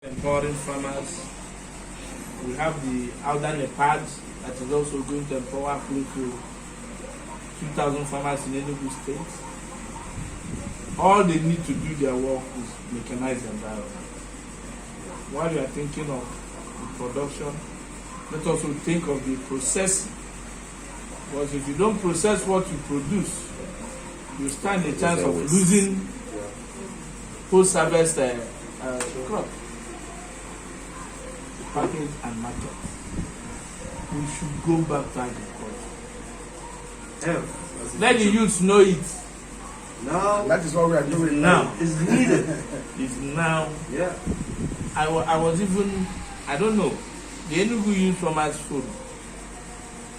empowering farmers. We have the Elderly Pads that is also going to empower close to 2,000 farmers in Enugu State. All they need to do their work is mechanize the environment. While you are thinking of the production, let's also think of the processing. Because if you don't process what you produce, you stand a chance of losing post-harvest crop. Package and market. We should go back to agriculture. Let the youth know it. Now that is what we are doing now. It's needed. It's now. Yeah. I was even, I don't know, the Enugu Youth Farmers Forum.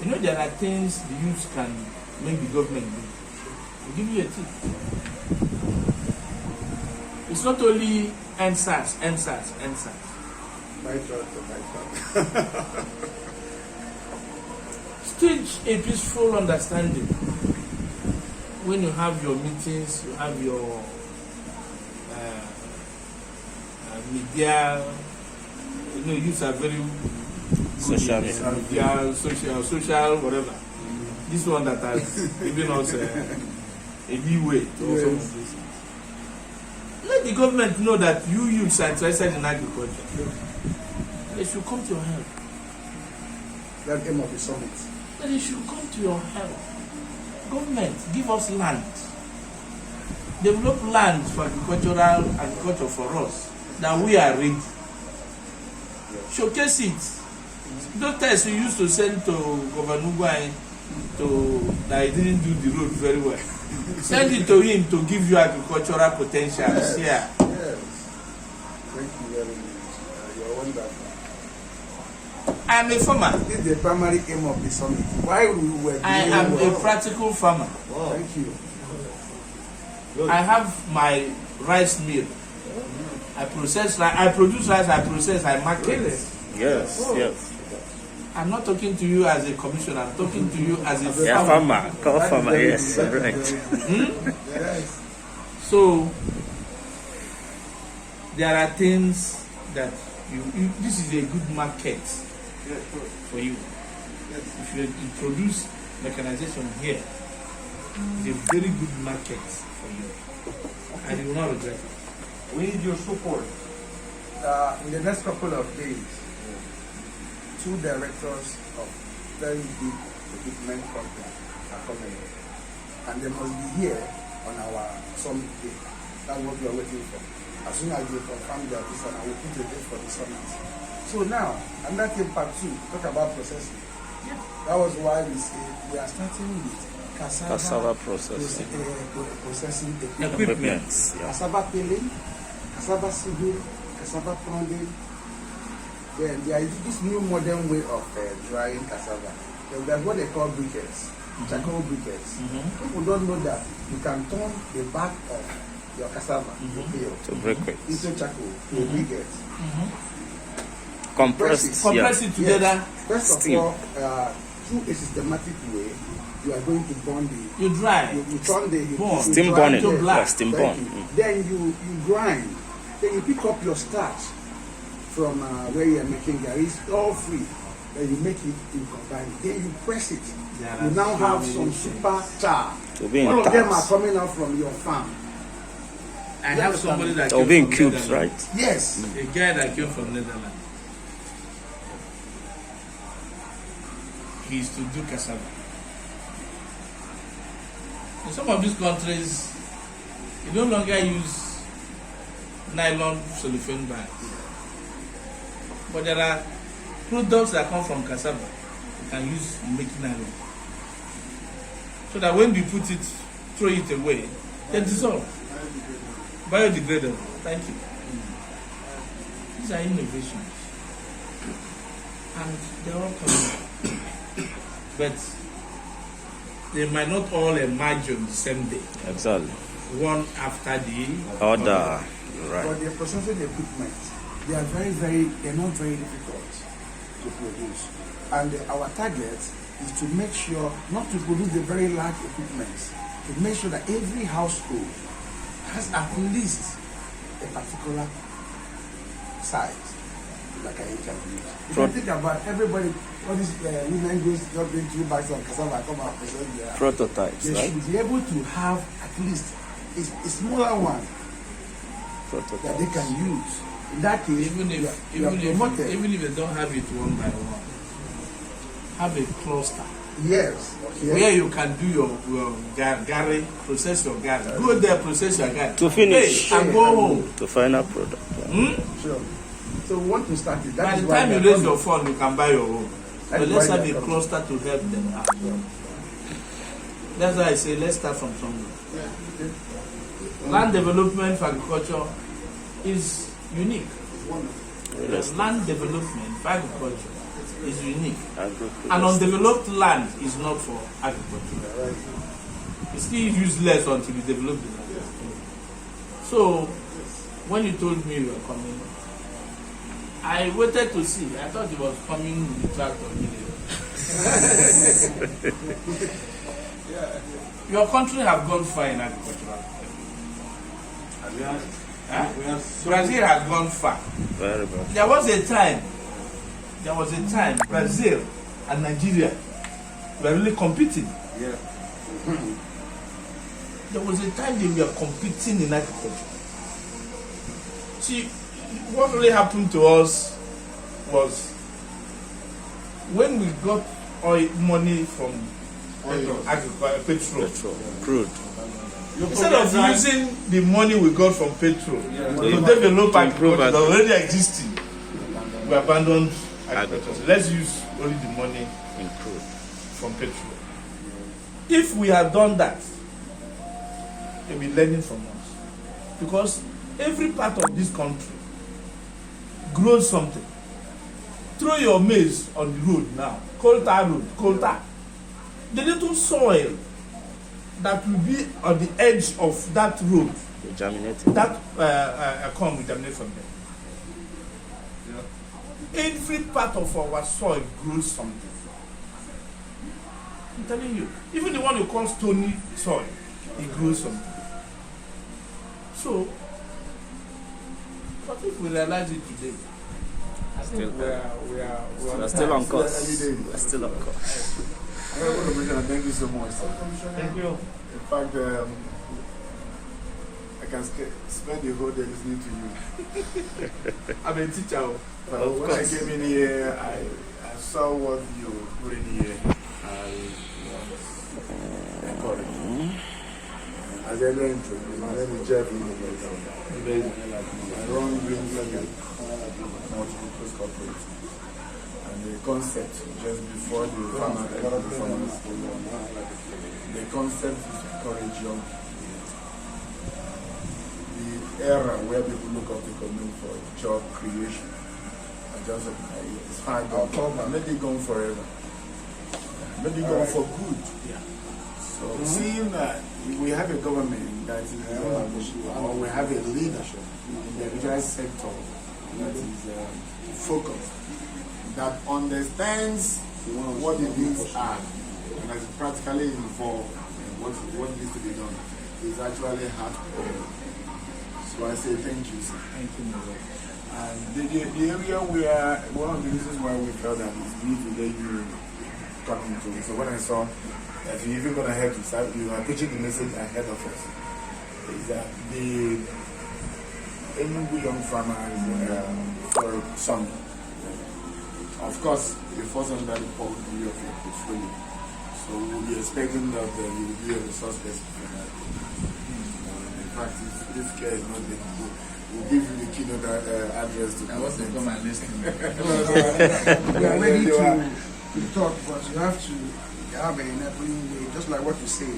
You know, there are things the youth can make the government do. I'll give you a tip. It's not only NSAS. My God. Stage a peaceful understanding. When you have your meetings, you have your media, you know, youths are very social media, social, whatever. This one that has given us a leeway to also yes. Let the government know that you youths are interested in agriculture. They should come to your help. That aim of the summit. They should come to your help. Government, give us land. Develop land for agriculture for us. That we are ready. Yes. Showcase it. Those tests you used to send to Governor Gaia that he didn't do the road very well. Send it to him to give you agricultural potential. Yes. Yeah. Yes. Thank you very much. You're wonderful. I am a farmer. This is the primary aim of the summit. Why we were doing I am a practical farmer. Wow. Thank you. I have my rice mill. I process rice, I produce rice, I process, I market it. Yes, oh. yes. I'm not talking to you as a commissioner, I'm talking to you as a Yeah, farmer. farmer, yes, right. Yes. So, there are things that this is a good market for you. If you introduce mechanization here, it's a very good market for you. And you will not regret it. We need your support. In the next couple of days, 2 directors of very big equipment companies are coming in. And they must be here on our summit day. That's what we are waiting for. As soon as they confirm their visa, I will put a date for the summit. So now, under part 2, talk about processing. Yeah. That was why we said we are starting with cassava processing. Processing Equipment. Yeah. Cassava peeling, cassava sieving, cassava pounding. Then there is this new modern way of drying cassava. That's what they call briquettes, charcoal briquettes. People don't know that you can turn the back of your cassava to briquettes into charcoal to a briquette. Compress it together. Yes. First Steam. of all, through a systematic way, you are going to burn the. You dry. You turn the steam burning. Black. Steam burn. Then you grind. Then you pick up your starch from where you are making garri. It's all free. Then you make it in combine. Then you press it. You now have some super char. All of them are coming out from your farm. I have somebody that they'll came be in from cubes, Netherlands. right? Yes. A guy that came from Netherlands. He used to do cassava. In some of these countries, you no longer use nylon cellophane bags. But there are products that come from cassava you can use in making nylon. So that when you put it, throw it away, they dissolve. Biodegradable. Thank you. These are innovations. And they're all coming. But they might not all emerge on the same day. Exactly. One after the other. Right. But the processing equipment, they're not very difficult to produce. And our target is to make sure, not to produce the very large equipment, to make sure that every household has at least a particular size like I can use. If you think about everybody, all these women goes just bring 2 bags of cassava come out present there. Prototypes, They right? should be able to have at least a smaller one that they can use. In that case, Even if they don't have it one by one, have a cluster yes. where you can do your gari, process your gari. Go there, process your gari. To finish. Hey, and go home. To final product. Yeah. Sure. So we want to start it. By the time you raise your fund, you can buy your own. But let's have a cluster to help them out. That's why I say let's start from somewhere. Land development for agriculture is unique. Land development for agriculture is unique. And undeveloped land is not for agriculture. It's still useless until you develop the land. So, when you told me you were coming, I waited to see. I thought it was coming with the tractor. Your country have gone far in agriculture. Brazil has gone far. Very good. There was a time Brazil and Nigeria were really competing. Yeah. There was a time they were competing in agriculture. See, what really happened to us was when we got oil money from petrol. Crude. Instead of using the money we got from petrol to develop agriculture that already existing, we abandoned agriculture. So let's use only the money In crude. from petrol. If we had done that, they'll be learning from us. Because every part of this country grows something. Throw your maize on the road now. Coal tar road, coal tar. The little soil that will be on the edge of that road, They germinated. that corn will germinate from there. Every part of our soil grows something. I'm telling you, even the one you call stony soil, it grows something. So, but if we realize it today, I think we are Still on course. Every day. We're still on course. Thank you so much, sir. Thank you. In fact, I can spend the whole day listening to you. I'm a teacher. But when I came in here, I saw what you put in here. I was encouraged. As I learned to, my name is Jeff. I run Green Level Multi-Purpose Corporate. And the concept, just before the farmers, the concept is to encourage young people. The era where people look up to government for job creation. And just it's fine, but let it go forever. Let it go for good. So seeing that we have a government that is, or we have a leadership in the individual sector that is focused, that understands what the needs are, and is practically involved in what needs to be done, is actually hard to do. So I say thank you, sir. Thank you, Mother. And the area where, one of the reasons why we felt that it's need to let you come into it. So when I saw that you're even going to help to start, you are preaching the message ahead of us, is that the Enugu young farmers for some, of course, the first under the portfolio of your portfolio. So we'll be expecting that you will be a resource person for that. In fact, if care is not there, we'll give you the keynote address to I want to come and listen. We are ready to talk, but you have to have an enabling way, just like what you say,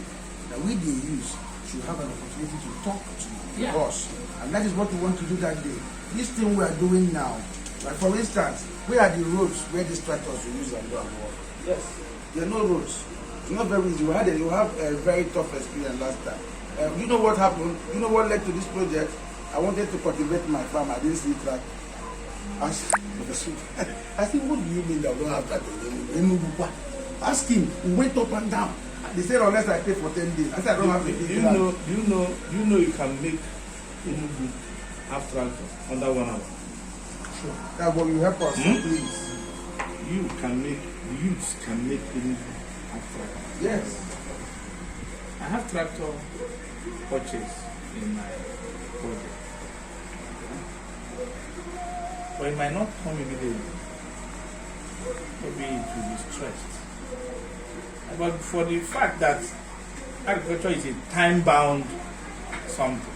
that we the youth should have an opportunity to talk to us. And that is what we want to do that day. This thing we are doing now, like for instance, where are the roads where these tractors will use and go and work? Yes. There are no roads. It's not very easy. You have a very tough experience last time. You know what happened? You know what led to this project? I wanted to cultivate my farm. I didn't see track. I said, what do you mean that we don't have that in Enugu? Ask him. We went up and down. They said unless I pay for 10 days. I said I don't have to pay. You know you can make Enugu have tractor under 1 hour. Sure. That's what you help us, please. You can make, the youths can make Enugu attractive. Yes. I have tractor purchase in my project. But it might not come immediately. Maybe it will be stretched. But for the fact that agriculture is a time-bound something,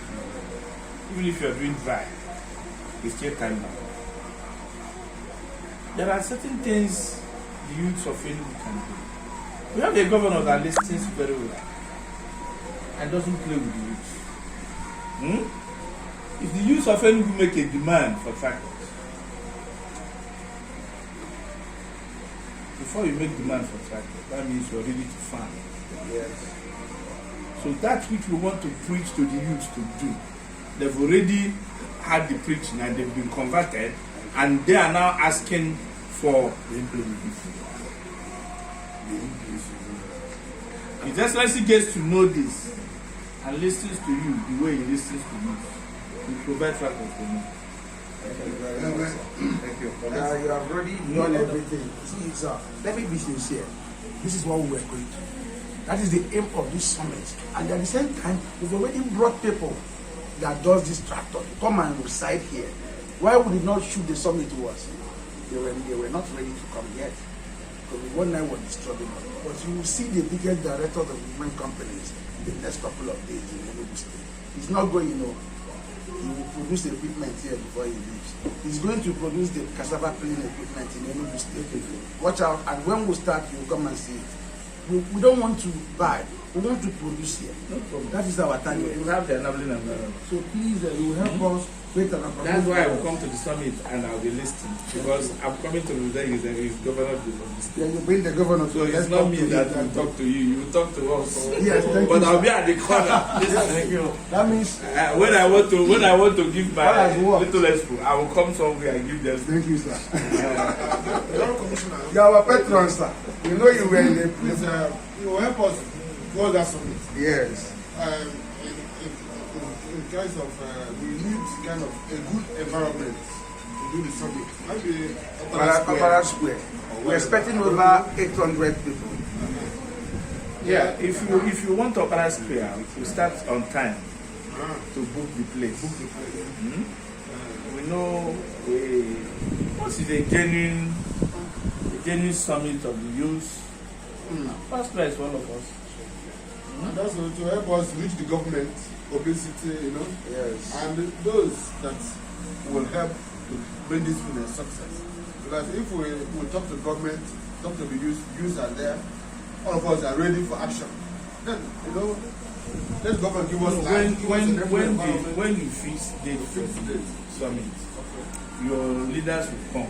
even if you are doing dry, it's still time-bound. There are certain things the youths of Enugu can do. We have a governor that listens very well and doesn't play with the youth. If the youth of Enugu make a demand for tractors, before you make demand for tractors, that means you're ready to farm. Yes. So that which we want to preach to the youth to do, they've already had the preaching and they've been converted, and they are now asking for the implementation. His Excellency gets to know this and listens to you the way he listens to you. We provide tractors for you. Thank you very much. Thank you. You have already done everything. See, sir, let me be sincere. This is what we were going to. That is the aim of this summit. And at the same time, we've already brought people that does this tractor to come and reside here. Why would it not shoot the summit to us? They were not ready to come yet. Because the one night was disturbing us. But you will see the biggest director of the movement companies in the next couple of days in Enugu State. He's not going, he will produce the equipment here before he leaves. He's going to produce the cassava peeling equipment in Enugu State. Watch out, and when we start, you'll come and see it. We don't want to buy, we want to produce here. No problem. That is our target. You have the enabling environment. So please, you will help us create an environment. That's why I will come to the summit and I will be listening, because I'm coming to Rudeg is governor of the state. Yeah, you bring the governor. So it's not me that will talk to you, you will talk to us. Yes, thank but you. I'll be at the corner. Thank you. That means When I want to give my What has worked? little expo, I will come somewhere and give them. thank you, sir. Commissioner, You are our patron, sir. You know you were in the place. you will help us go that summit. Yes. In terms of, we need kind of a good environment to do the summit. Maybe Opera Square. We're expecting over 800 people. Yeah, if you want to Opera Square, we start on time to book the place. We know once it's a genuine summit of the youth. Opera Square is one of us. and also to help us reach the government, obesity, Yes. and those that will help to bring this to a success. Because if we talk to government, talk to the youth are there, all of us are ready for action. Then, let the government give us When you fix the summit, your leaders will come.